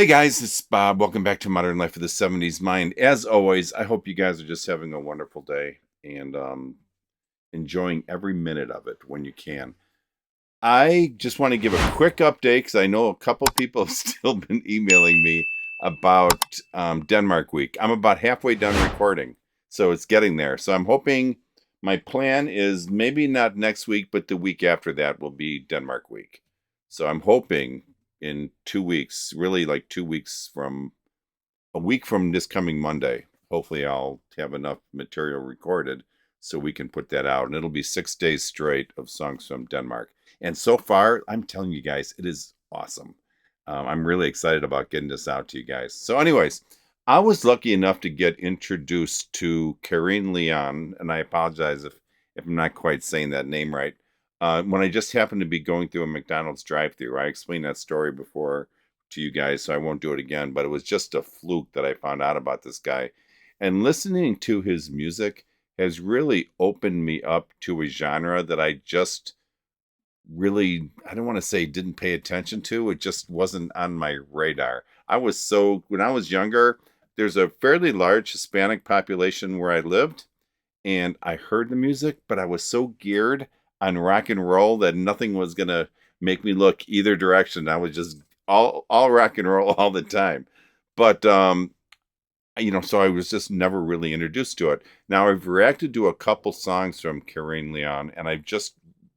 Hey guys, it's Bob. Welcome back to Modern Life of the 70s Mind. As always, I hope you guys are just having a wonderful day and enjoying every minute of it when you can. I just want to give a quick update because I know a couple people have still been emailing me about Denmark Week. I'm about halfway done recording, so it's getting there. So I'm hoping my plan is maybe not next week, but the week after that will be Denmark Week. So I'm hoping in 2 weeks, really like 2 weeks from a week from this coming Monday, hopefully I'll have enough material recorded so we can put that out. And it'll be 6 days straight of songs from Denmark. And so far, I'm telling you guys, it is awesome. I'm really excited about getting this out to you guys. So, anyways, I was lucky enough to get introduced to Carin Leon, and I apologize if I'm not quite saying that name right. When I just happened to be going through a McDonald's drive-thru, I explained that story before to you guys, so I won't do it again. But it was just a fluke that I found out about this guy, and listening to his music has really opened me up to a genre that I just really, I don't want to say didn't pay attention to. It just wasn't on my radar. When I was younger, there's a fairly large Hispanic population where I lived, and I heard the music, but I was so geared on rock and roll that nothing was gonna make me look either direction. I was just all rock and roll all the time. But so I was just never really introduced to it. Now I've reacted to a couple songs from Carin Leon, and I've just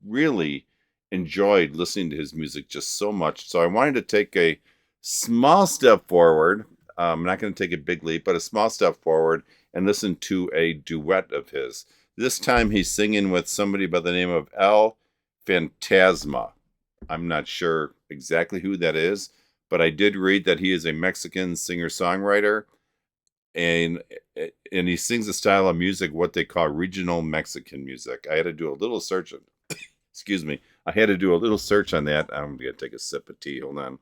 really enjoyed listening to his music just so much. So I wanted to take a small step forward. I'm not going to take a big leap, but a small step forward and listen to a duet of his. This time he's singing with somebody by the name of El Fantasma. I'm not sure exactly who that is, but I did read that he is a Mexican singer-songwriter, and he sings a style of music what they call regional Mexican music. I had to do a little search. Excuse me. I had to do a little search on that. I'm going to take a sip of tea. Hold on.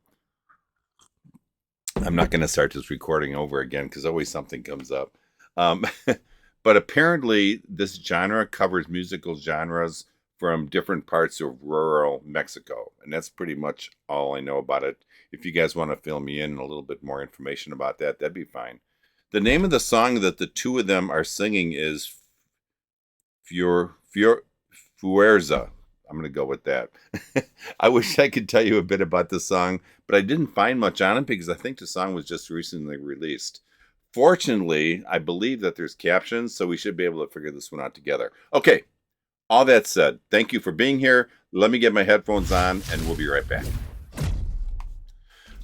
I'm not going to start this recording over again because always something comes up. But apparently this genre covers musical genres from different parts of rural Mexico. And that's pretty much all I know about it. If you guys want to fill me in a little bit more information about that, that'd be fine. The name of the song that the two of them are singing is Fuerza. I'm going to go with that. I wish I could tell you a bit about the song, but I didn't find much on it because I think the song was just recently released. Fortunately, I believe that there's captions, so we should be able to figure this one out together. Okay, all that said, thank you for being here. Let me get my headphones on, and we'll be right back.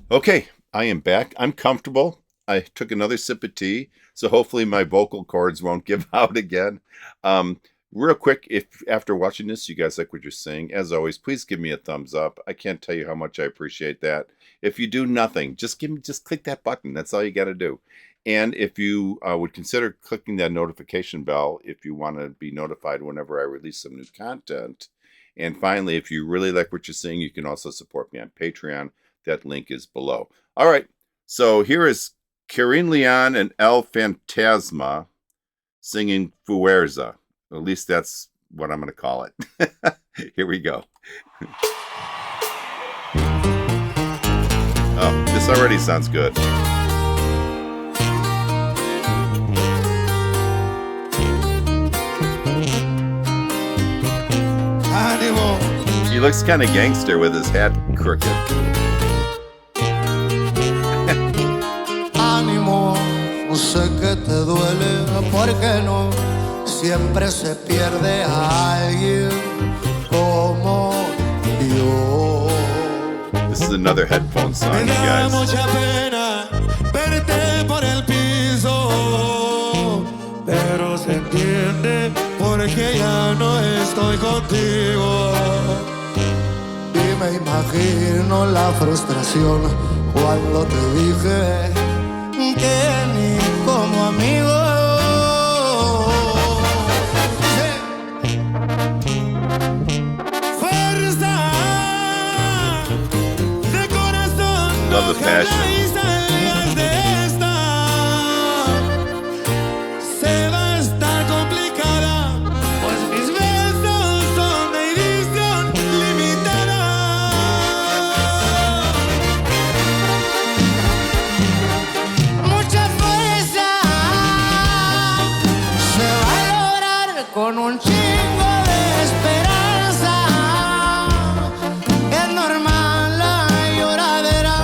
Okay, I am back. I'm comfortable. I took another sip of tea, so hopefully my vocal cords won't give out again. Real quick, if after watching this, you guys like what you're saying, as always, please give me a thumbs up. I can't tell you how much I appreciate that. If you do nothing, just click that button. That's all you got to do. And if you would consider clicking that notification bell if you want to be notified whenever I release some new content. And finally, if you really like what you're seeing, you can also support me on Patreon. That link is below. All right, so here is Carin Leon and El Fantasma singing Fuerza. At least that's what I'm going to call it. Here we go. Oh, this already sounds good. He looks kind of gangster with his hat crooked. Ánimo, sé que te duele, porque no siempre se pierde a alguien como yo. This is another headphone song, you guys. Mucha pena verte por el piso, pero se entiende porque ya no estoy contigo. Y me imagino la frustración cuando te dije que ni como amigo. Love the passion. con un chingo de esperanza. Es normal la lloradera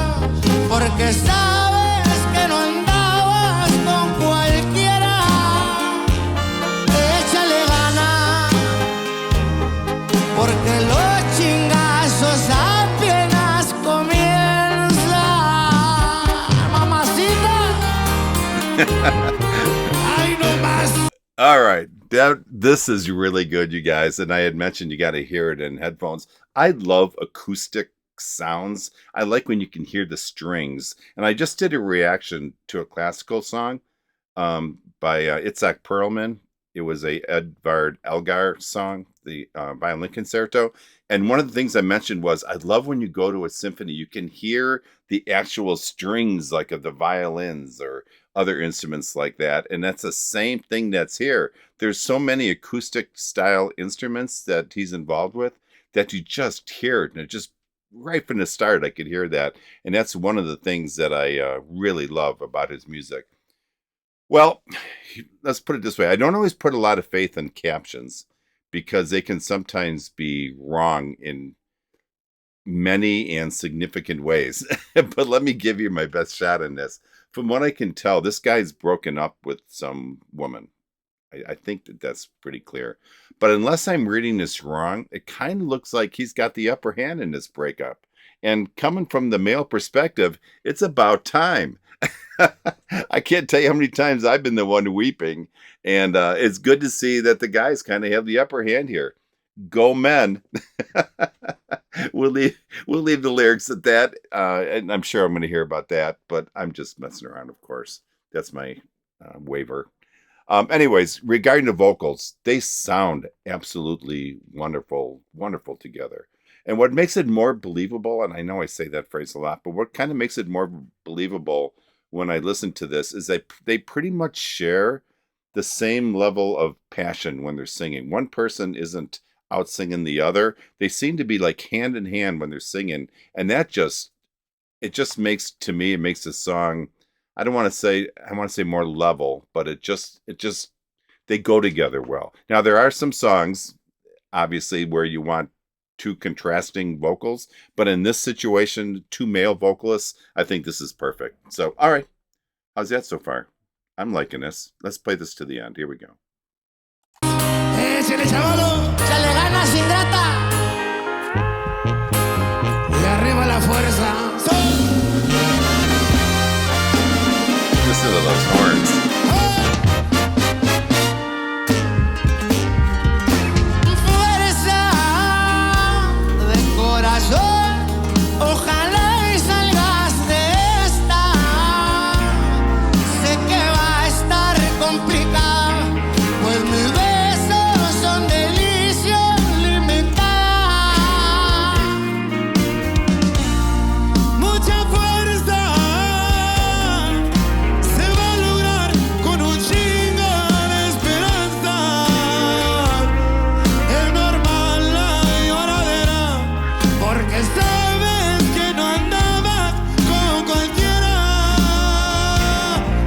porque sabes que no andabas con cualquiera. Échale ganas porque los chingazos apenas comienzan. Mamacita. Ay, no más. All right. This is really good, you guys. And I had mentioned you got to hear it in headphones. I love acoustic sounds. I like when you can hear the strings. And I just did a reaction to a classical song by Itzhak Perlman. It was a Edvard Elgar song, the violin concerto. And one of the things I mentioned was I love when you go to a symphony, you can hear the actual strings like of the violins or other instruments like that. And that's the same thing that's here. There's so many acoustic style instruments that he's involved with that you just hear it. And it just right from the start, I could hear that. And that's one of the things that I really love about his music. Well, let's put it this way. I don't always put a lot of faith in captions because they can sometimes be wrong in many and significant ways. But let me give you my best shot in this. From what I can tell, this guy's broken up with some woman. I think that that's pretty clear. But unless I'm reading this wrong, it kind of looks like he's got the upper hand in this breakup. And coming from the male perspective, it's about time. I can't tell you how many times I've been the one weeping. And it's good to see that the guys kind of have the upper hand here. Go men. we'll leave the lyrics at that. And I'm sure I'm going to hear about that, but I'm just messing around, of course. That's my waiver. Anyways, regarding the vocals, they sound absolutely wonderful, wonderful together. And what makes it more believable, and I know I say that phrase a lot, but what kind of makes it more believable when I listen to this is that they pretty much share the same level of passion when they're singing. One person isn't out singing the other. They seem to be like hand in hand when they're singing. And it just makes, to me, it makes the song, I want to say more level, but they go together well. Now, there are some songs, obviously, where you want two contrasting vocals, but in this situation, two male vocalists, I think this is perfect. So, all right. How's that so far? I'm liking this. Let's play this to the end. Here we go. Échale, chavalo, échale ganas, ingrata. Y arriba la fuerza. Listen to those horns. Fuerza de corazón, ojalá y salgas de esta. Sé que va a estar complicado, pues mis besos son delicia limitada. Mucha fuerza se va a lograr con un chingo de esperanza. Es normal la lloradera porque sabes que no andabas con cualquiera.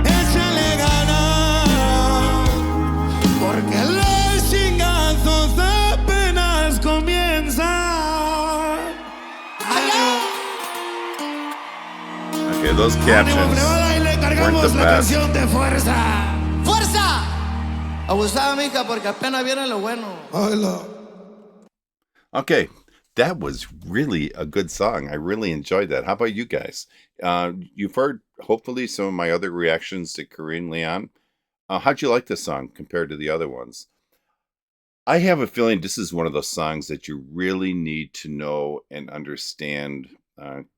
Échale ganas porque los chingazos apenas comienzan. Okay, those ¡Ánimo, captions plebada! Y le weren't cargamos the la best. canción de fuerza. ¡Fuerza! Abusada, mija, porque apenas viene lo bueno. Okay, that was really a good song. I really enjoyed that. How about you guys? You've heard, hopefully, some of my other reactions to Carin Leon. How'd you like this song compared to the other ones? I have a feeling this is one of those songs that you really need to know and understand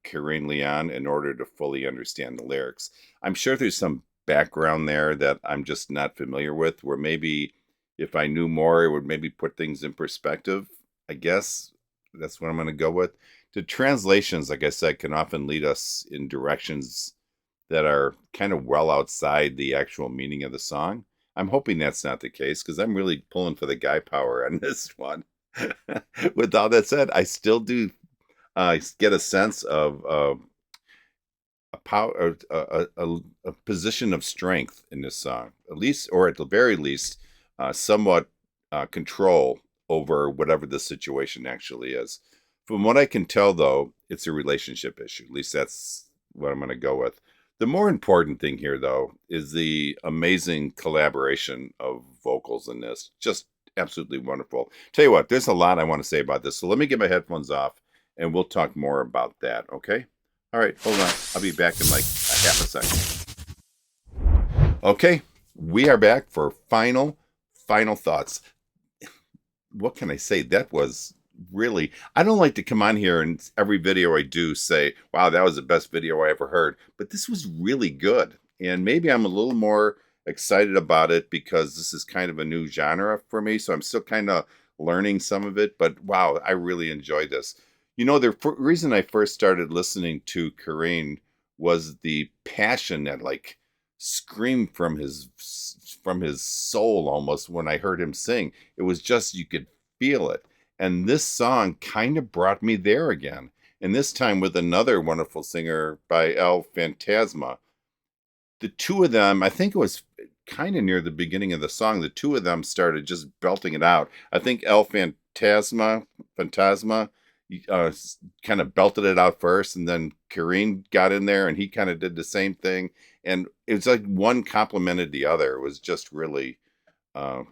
Carin Leon in order to fully understand the lyrics. I'm sure there's some background there that I'm just not familiar with, where maybe if I knew more, it would maybe put things in perspective. I guess that's what I'm going to go with. The translations, like I said, can often lead us in directions that are kind of well outside the actual meaning of the song. I'm hoping that's not the case because I'm really pulling for the guy power on this one. With all that said, I still do get a sense of a power, a position of strength in this song, at least, or at the very least, somewhat control over whatever the situation actually is. From what I can tell, though, it's a relationship issue. At least that's what I'm going to go with. The more important thing here, though, is the amazing collaboration of vocals in this. Just absolutely wonderful. Tell you what, there's a lot I want to say about this. So let me get my headphones off and we'll talk more about that, okay? All right, hold on. I'll be back in like a half a second. Okay, we are back for final thoughts. What can I say? That was really, I don't like to come on here and every video I do say, wow, that was the best video I ever heard. But this was really good. And maybe I'm a little more excited about it because this is kind of a new genre for me. So I'm still kind of learning some of it. But wow, I really enjoyed this. You know, the reason I first started listening to Carin was the passion that like screamed from his soul almost when I heard him sing. It was just, you could feel it. And this song kind of brought me there again. And this time with another wonderful singer by Fantasma. The two of them, I think it was kind of near the beginning of the song, the two of them started just belting it out. I think Fantasma, uh, kind of belted it out first, and then Carin got in there and he kind of did the same thing. And it was like one complimented the other. It was just really,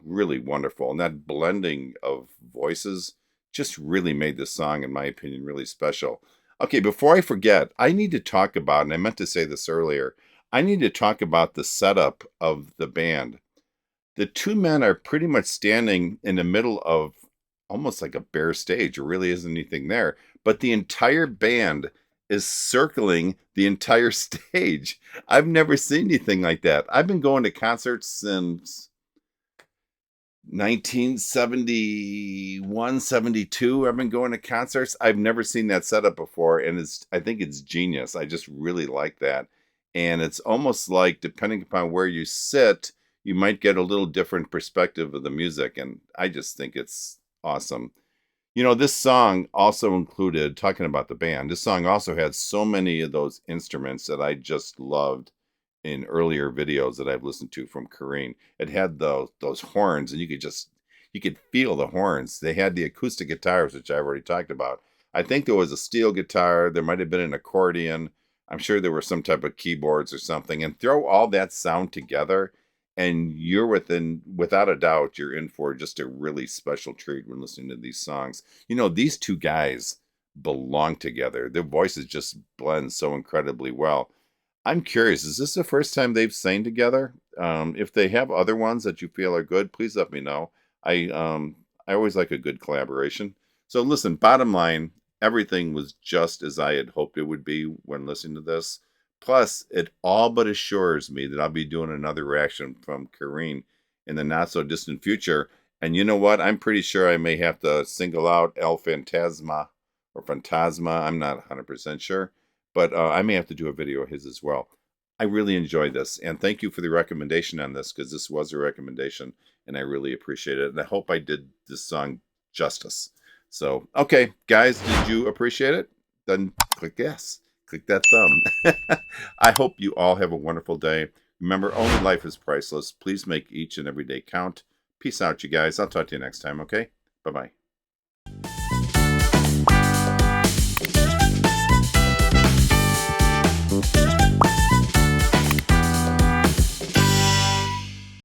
really wonderful. And that blending of voices just really made this song, in my opinion, really special. Okay, before I forget, I need to talk about, and I meant to say this earlier, I need to talk about the setup of the band. The two men are pretty much standing in the middle of almost like a bare stage. There really isn't anything there, but the entire band is circling the entire stage. I've never seen anything like that. I've been going to concerts since 1971, 72. I've been going to concerts. I've never seen that setup before, and I think it's genius. I just really like that. And it's almost like, depending upon where you sit, you might get a little different perspective of the music, and I just think it's awesome. You know, this song also included, talking about the band, this song also had so many of those instruments that I just loved in earlier videos that I've listened to from Carin. It had those horns, and you could feel the horns. They had the acoustic guitars, which I've already talked about. I think there was a steel guitar. There might have been an accordion. I'm sure there were some type of keyboards or something. And throw all that sound together, and without a doubt, you're in for just a really special treat when listening to these songs. You know, these two guys belong together. Their voices just blend so incredibly well. I'm curious, is this the first time they've sang together? If they have other ones that you feel are good, please let me know. I always like a good collaboration. So listen, bottom line, everything was just as I had hoped it would be when listening to this. Plus, it all but assures me that I'll be doing another reaction from Carin in the not so distant future. And you know what? I'm pretty sure I may have to single out El Fantasma or Fantasma. I'm not 100% sure, but I may have to do a video of his as well. I really enjoyed this, and thank you for the recommendation on this, because this was a recommendation, and I really appreciate it. And I hope I did this song justice. So, okay, guys, did you appreciate it? Then click yes. Click that thumb. I hope you all have a wonderful day. Remember, only life is priceless. Please make each and every day count. Peace out, you guys. I'll talk to you next time, okay? Bye-bye.